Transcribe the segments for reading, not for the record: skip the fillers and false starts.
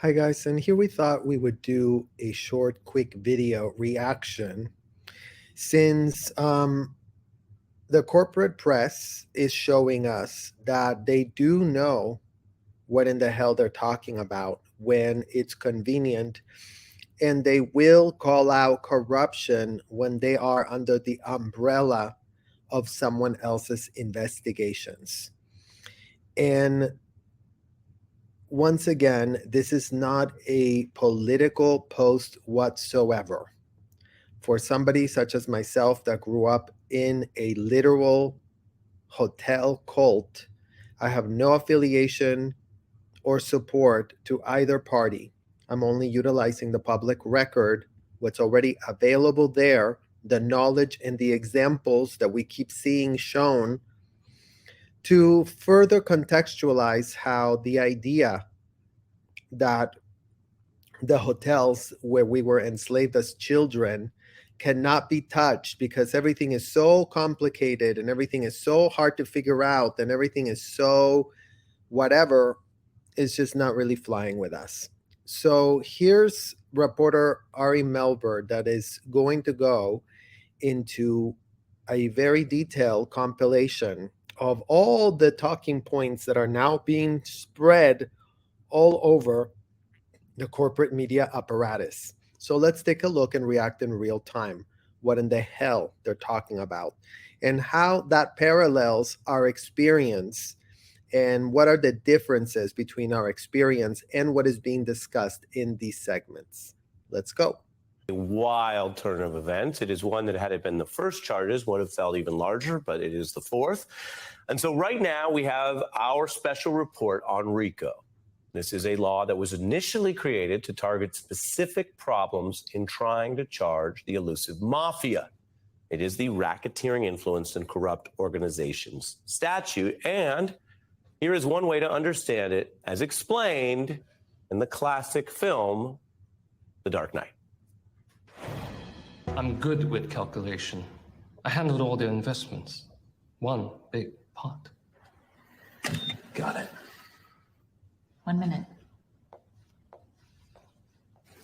Hi guys, and here we thought we would do a short, quick video reaction since the corporate press is showing us that they do know what in the hell they're talking about when it's convenient, and they will call out corruption when they are under the umbrella of someone else's investigations. And once again, this is not a political post whatsoever. For somebody such as myself that grew up in a literal hotel cult, I have no affiliation or support to either party. I'm only utilizing the public record, what's already available there, the knowledge and the examples that we keep seeing shown to further contextualize how the idea that the hotels where we were enslaved as children cannot be touched because everything is so complicated and everything is so hard to figure out and everything is so whatever is just not really flying with us. So here's reporter Ari Melber that is going to go into a very detailed compilation of all the talking points that are now being spread all over the corporate media apparatus. So let's take a look and react in real time. What in the hell they're talking about and how that parallels our experience and what are the differences between our experience and what is being discussed in these segments. Let's go. A wild turn of events. It is one that had it been the first charges would have felt even larger, but it is the fourth. And so right now we have our special report on RICO. This is a law that was initially created to target specific problems in trying to charge the elusive mafia. It is the Racketeering Influenced and Corrupt Organizations statute, and here is one way to understand it as explained in the classic film, The Dark Knight. I'm good with calculation. I handled all their investments. One big pot. Got it. 1 minute.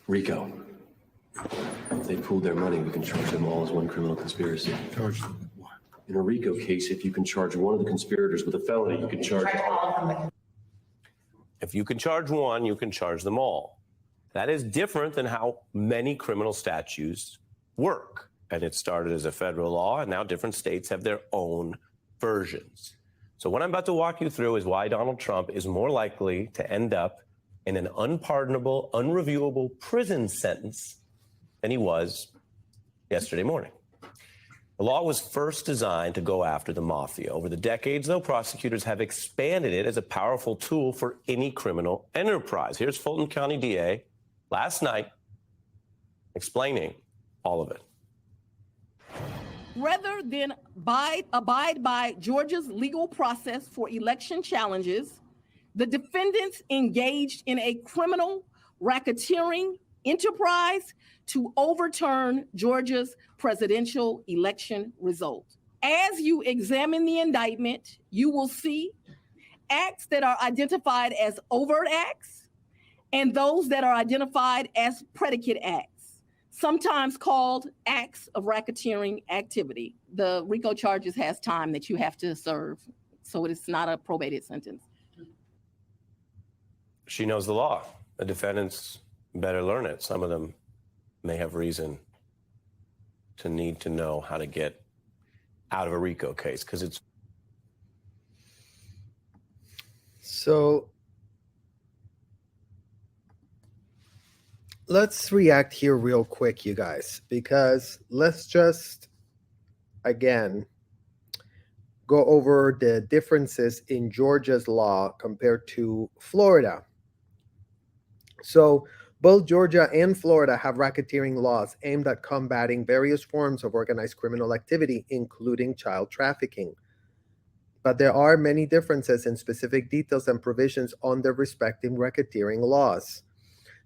RICO. If they pooled their money, we can charge them all as one criminal conspiracy. Charge them with what? In a RICO case, if you can charge one of the conspirators with a felony, you can charge all of them. If you can charge one, you can charge them all. That is different than how many criminal statutes work. And it started as a federal law, and now different states have their own versions. So what I'm about to walk you through is why Donald Trump is more likely to end up in an unpardonable, unreviewable prison sentence than he was yesterday morning. The law was first designed to go after the mafia. Over the decades, though, prosecutors have expanded it as a powerful tool for any criminal enterprise. Here's Fulton County DA last night explaining all of it. Rather than abide by Georgia's legal process for election challenges, the defendants engaged in a criminal racketeering enterprise to overturn Georgia's presidential election result. As you examine the indictment, you will see acts that are identified as overt acts and those that are identified as predicate acts, sometimes called acts of racketeering activity. The RICO charges has time that you have to serve, so it's not a probated sentence. She knows the law. The defendants better learn it. Some of them may have reason to need to know how to get out of a RICO case because it's. So let's react here real quick, you guys, because let's just, again, go over the differences in Georgia's law compared to Florida. So both Georgia and Florida have racketeering laws aimed at combating various forms of organized criminal activity, including child trafficking. But there are many differences in specific details and provisions on their respective racketeering laws.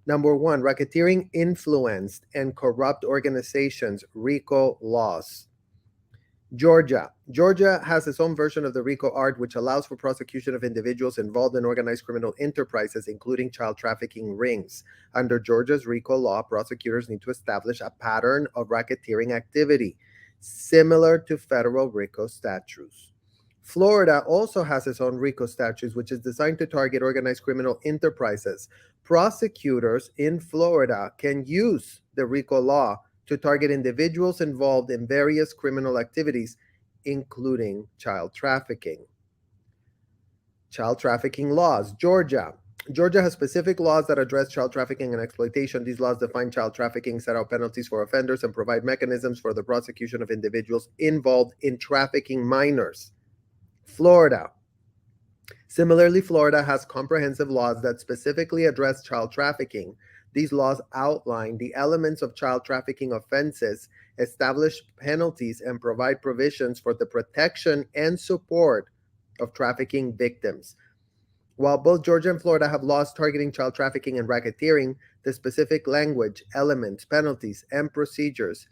Number one, racketeering influenced and corrupt organizations, RICO laws. Georgia. Georgia has its own version of the RICO Act, which allows for prosecution of individuals involved in organized criminal enterprises, including child trafficking rings. Under Georgia's RICO law, prosecutors need to establish a pattern of racketeering activity, similar to federal RICO statutes. Florida also has its own RICO statutes, which is designed to target organized criminal enterprises. Prosecutors in Florida can use the RICO law to target individuals involved in various criminal activities, including child trafficking. Child trafficking laws. Georgia. Georgia has specific laws that address child trafficking and exploitation. These laws define child trafficking, set out penalties for offenders, and provide mechanisms for the prosecution of individuals involved in trafficking minors. Florida. Similarly, Florida has comprehensive laws that specifically address child trafficking. These laws outline the elements of child trafficking offenses, establish penalties, and provide provisions for the protection and support of trafficking victims. While both Georgia and Florida have laws targeting child trafficking and racketeering, the specific language, elements, penalties, and procedures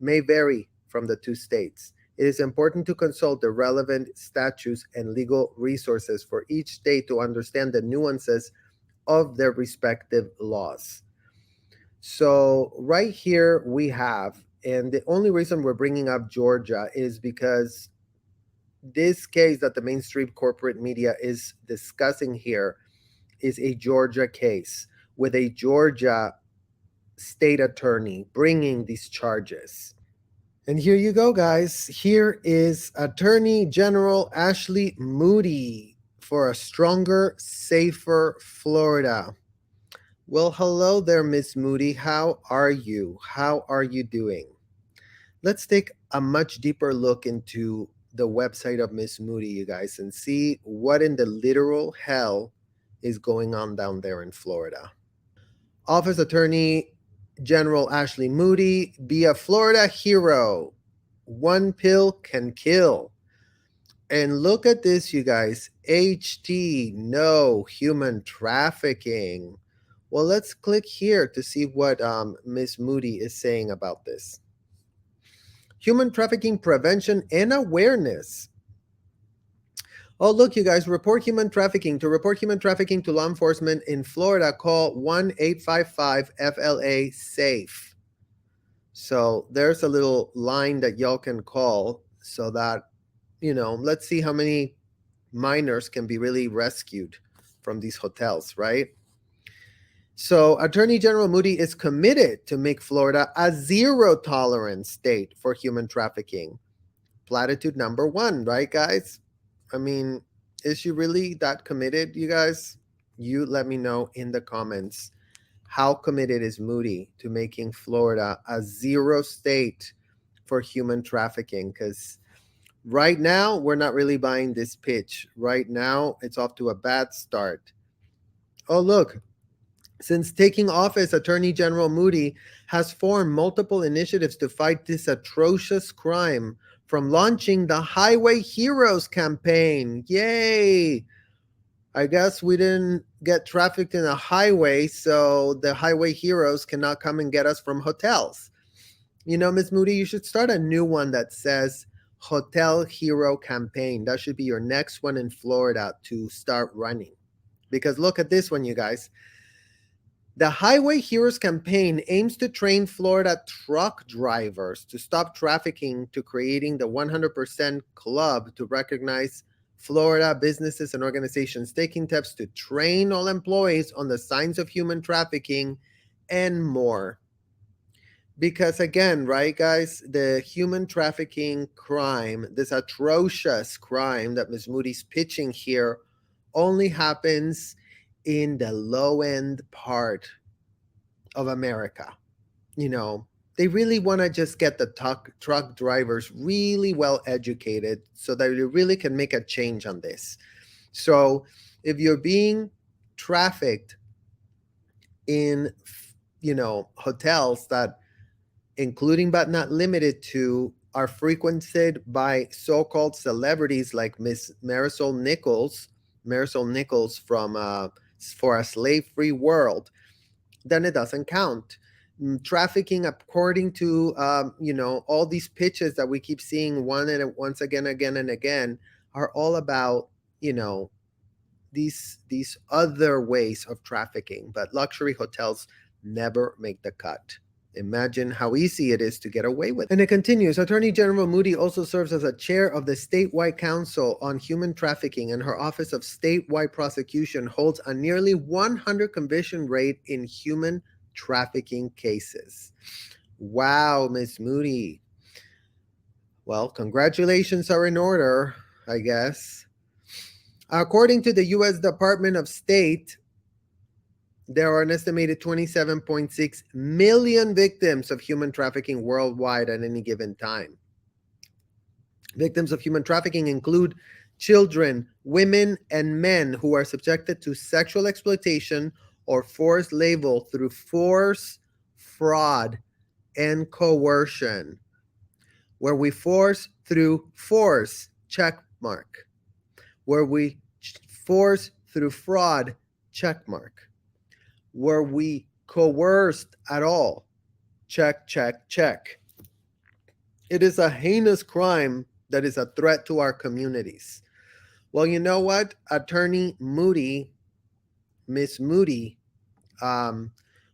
may vary from the two states. It is important to consult the relevant statutes and legal resources for each state to understand the nuances of their respective laws. So right here we have, and the only reason we're bringing up Georgia is because this case that the mainstream corporate media is discussing here is a Georgia case with a Georgia state attorney bringing these charges. And here you go, guys. Here is Attorney General Ashley Moody for a stronger, safer Florida. Well, hello there, Miss Moody. How are you? How are you doing? Let's take a much deeper look into the website of Miss Moody, you guys, and see what in the literal hell is going on down there in Florida. Office Attorney General Ashley Moody, be a Florida hero. One pill can kill. And look at this, you guys. HT, no human trafficking. Well, let's click here to see what Miss Moody is saying about this. Human trafficking prevention and awareness. Oh, look, you guys, report human trafficking. To report human trafficking to law enforcement in Florida, call 1-855-FLA-SAFE. So there's a little line that y'all can call so that, let's see how many minors can be really rescued from these hotels, right? So Attorney General Moody is committed to make Florida a zero tolerance state for human trafficking. Platitude number one, right, guys? I mean, is she really that committed, you guys? You let me know in the comments. How committed is Moody to making Florida a zero state for human trafficking? Because right now, we're not really buying this pitch. Right now, it's off to a bad start. Oh, look. Since taking office, Attorney General Moody has formed multiple initiatives to fight this atrocious crime, from launching the Highway Heroes campaign. Yay! I guess we didn't get trafficked in a highway, so the Highway Heroes cannot come and get us from hotels. Ms. Moody, you should start a new one that says Hotel Hero Campaign. That should be your next one in Florida to start running. Because look at this one, you guys. The Highway Heroes campaign aims to train Florida truck drivers to stop trafficking, to creating the 100% Club to recognize Florida businesses and organizations taking steps to train all employees on the signs of human trafficking and more. Because again, right, guys, the human trafficking crime, this atrocious crime that Ms. Moody's pitching here, only happens in the low-end part of America. They really want to just get the truck drivers really well educated so that they really can make a change on this. So if you're being trafficked in, hotels that, including but not limited to, are frequented by so-called celebrities like Miss Marisol Nichols from For a Slave-Free World, then it doesn't count. Trafficking, according to all these pitches that we keep seeing once again and again, are all about these other ways of trafficking. But luxury hotels never make the cut. Imagine how easy it is to get away with. And it continues. Attorney General Moody also serves as a chair of the Statewide Council on Human Trafficking, and her Office of Statewide Prosecution holds a nearly 100 conviction rate in human trafficking cases. Wow, Miss Moody. Well, congratulations are in order, I guess. According to the U.S. Department of State, there are an estimated 27.6 million victims of human trafficking worldwide at any given time. Victims of human trafficking include children, women, and men who are subjected to sexual exploitation or forced labor through force, fraud, and coercion. Where we force through force, check mark. Where we force through fraud, check mark. Were we coerced at all? Check, check, check. It is a heinous crime that is a threat to our communities. Well, you know what, Attorney Moody, Miss Moody,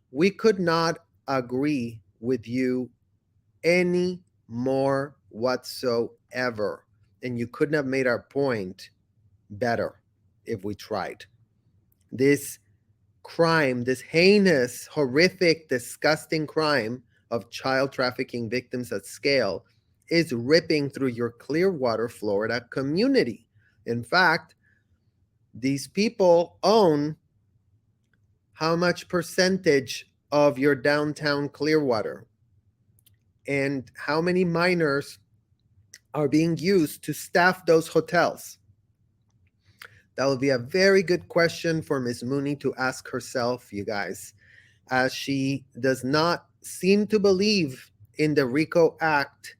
we could not agree with you any more whatsoever. And you couldn't have made our point better if we tried. This crime, this heinous, horrific, disgusting crime of child trafficking victims at scale is ripping through your Clearwater, Florida community. In fact, these people own how much percentage of your downtown Clearwater, and how many minors are being used to staff those hotels. That would be a very good question for Ms. Mooney to ask herself, you guys, as she does not seem to believe in the RICO Act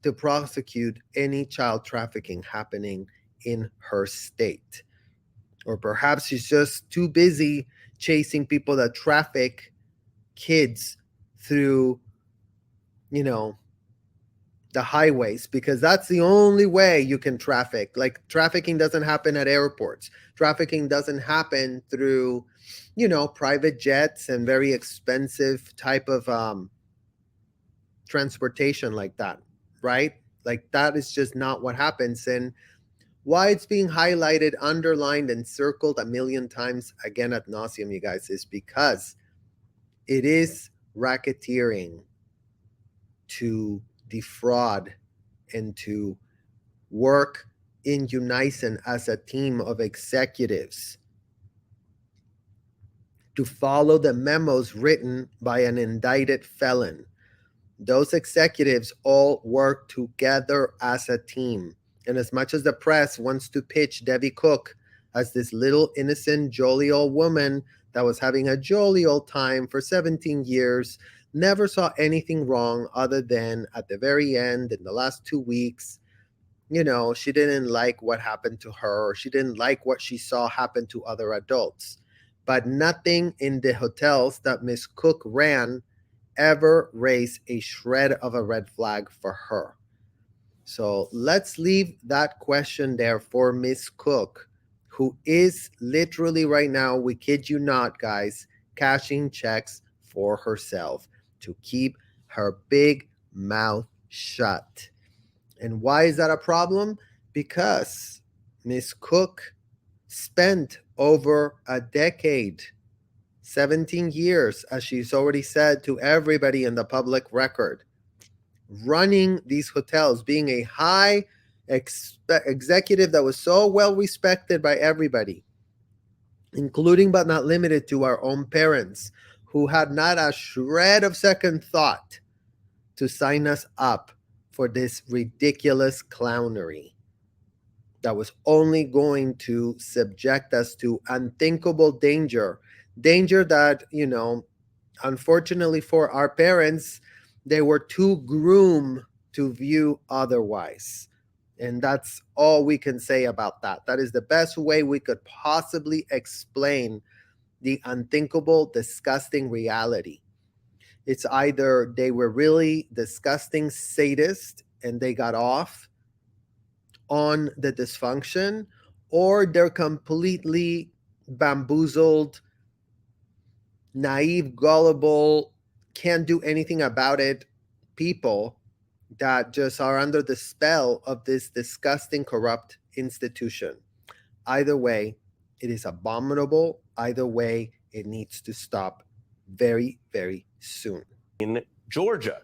to prosecute any child trafficking happening in her state. Or perhaps she's just too busy chasing people that traffic kids through, the highways, because that's the only way you can traffic. Like, trafficking doesn't happen at airports. Trafficking doesn't happen through, private jets and very expensive type of transportation like that, right? Like, that is just not what happens. And why it's being highlighted, underlined, and circled a million times again ad nauseum, you guys, is because it is racketeering to defraud and to work in unison as a team of executives to follow the memos written by an indicted felon. Those executives all work together as a team. And as much as the press wants to pitch Debbie Cook as this little innocent, jolly old woman that was having a jolly old time for 17 years, never saw anything wrong other than at the very end, in the last 2 weeks, she didn't like what happened to her, or she didn't like what she saw happen to other adults. But nothing in the hotels that Miss Cook ran ever raised a shred of a red flag for her. So let's leave that question there for Miss Cook, who is literally right now, we kid you not, guys, cashing checks for herself to keep her big mouth shut. And why is that a problem? Because Miss Cook spent over a decade, 17 years, as she's already said to everybody in the public record, running these hotels, being a high executive that was so well respected by everybody, including but not limited to our own parents, who had not a shred of second thought to sign us up for this ridiculous clownery that was only going to subject us to unthinkable danger that, unfortunately for our parents, they were too groomed to view otherwise. And that's all we can say about that. That is the best way we could possibly explain the unthinkable, disgusting reality. It's either they were really disgusting sadists and they got off on the dysfunction, or they're completely bamboozled, naive, gullible, can't do anything about it people that just are under the spell of this disgusting, corrupt institution. Either way, it is abominable. Either way, it needs to stop very, very soon. In Georgia,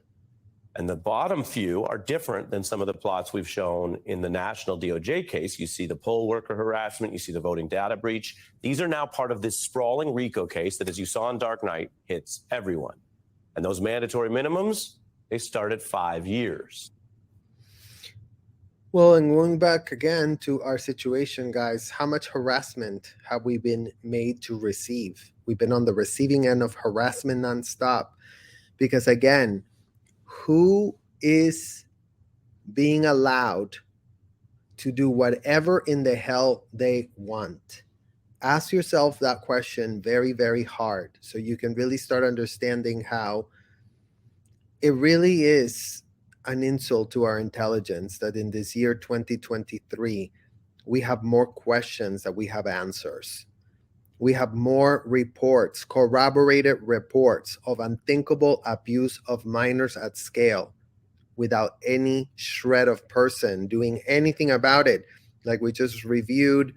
and the bottom few are different than some of the plots we've shown in the national DOJ case. You see the poll worker harassment, you see the voting data breach. These are now part of this sprawling RICO case that, as you saw in Dark Knight, hits everyone. And those mandatory minimums, they start at 5 years. Well, and going back again to our situation, guys, how much harassment have we been made to receive? We've been on the receiving end of harassment nonstop. Because again, who is being allowed to do whatever in the hell they want? Ask yourself that question very, very hard so you can really start understanding how it really is an insult to our intelligence that in this year 2023, we have more questions than we have answers. We have more reports, corroborated reports of unthinkable abuse of minors at scale without any shred of person doing anything about it. Like we just reviewed,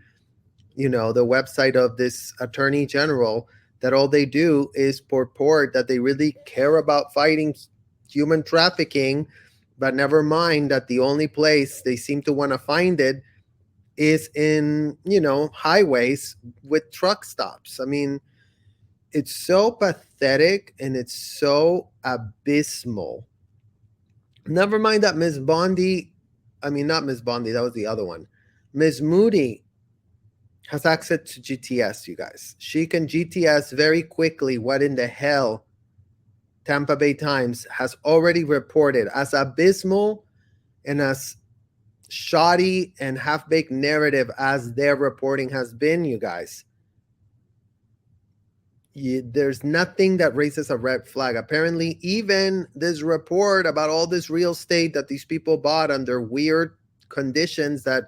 the website of this attorney general, that all they do is purport that they really care about fighting human trafficking, but never mind that the only place they seem to want to find it is in, highways with truck stops. I mean, it's so pathetic and it's so abysmal. Never mind that Ms. Bondi, not Ms. Bondi, that was the other one. Ms. Moody has access to GTS, you guys. She can GTS very quickly what in the hell Tampa Bay Times has already reported as abysmal and as shoddy and half-baked narrative as their reporting has been, you guys. There's nothing that raises a red flag. Apparently, even this report about all this real estate that these people bought under weird conditions that,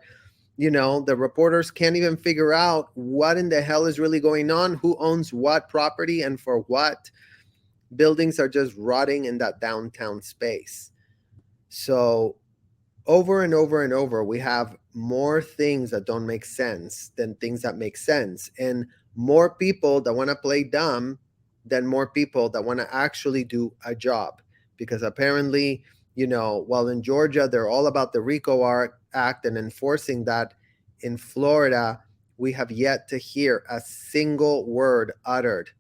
the reporters can't even figure out what in the hell is really going on, who owns what property and for what. Buildings are just rotting in that downtown space. So over and over and over, we have more things that don't make sense than things that make sense. And more people that want to play dumb than more people that want to actually do a job. Because apparently, while in Georgia, they're all about the RICO Act and enforcing that, in Florida, we have yet to hear a single word uttered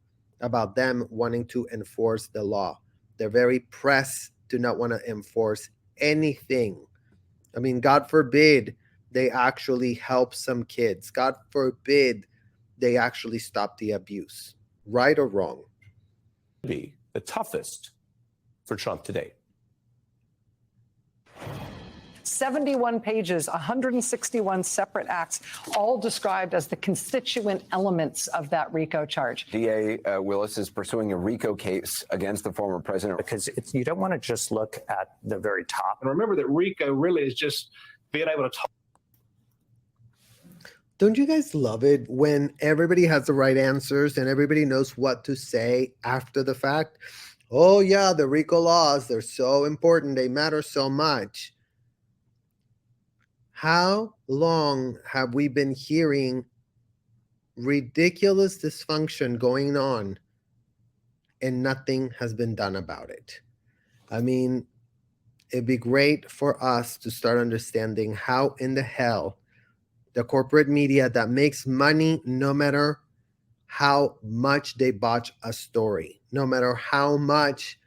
about them wanting to enforce the law. They're very pressed to not want to enforce anything. I mean, God forbid they actually help some kids. God forbid they actually stop the abuse. Right or wrong? Be the toughest for Trump to date. 71 pages, 161 separate acts, all described as the constituent elements of that RICO charge. DA Willis is pursuing a RICO case against the former president. Because you don't want to just look at the very top. And remember that RICO really is just being able to talk. Don't you guys love it when everybody has the right answers and everybody knows what to say after the fact? Oh yeah, the RICO laws, they're so important. They matter so much. How long have we been hearing ridiculous dysfunction going on and nothing has been done about it? I mean, it'd be great for us to start understanding how in the hell the corporate media that makes money no matter how much they botch a story, no matter how much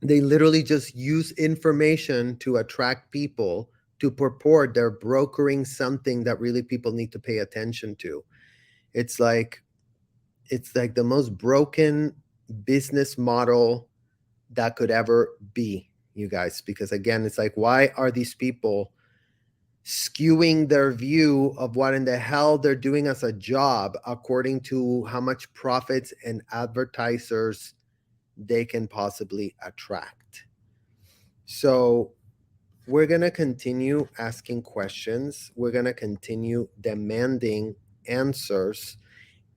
they literally just use information to attract people to purport they're brokering something that really people need to pay attention to. It's like the most broken business model that could ever be, you guys, because again, it's like, why are these people skewing their view of what in the hell they're doing as a job according to how much profits and advertisers they can possibly attract. So we're going to continue asking questions. We're going to continue demanding answers.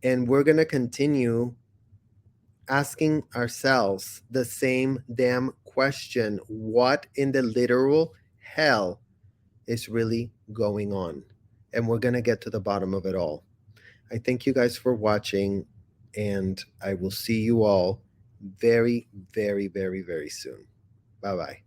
And we're going to continue asking ourselves the same damn question. What in the literal hell is really going on? And we're going to get to the bottom of it all. I thank you guys for watching, and I will see you all very, very, very, very soon. Bye-bye.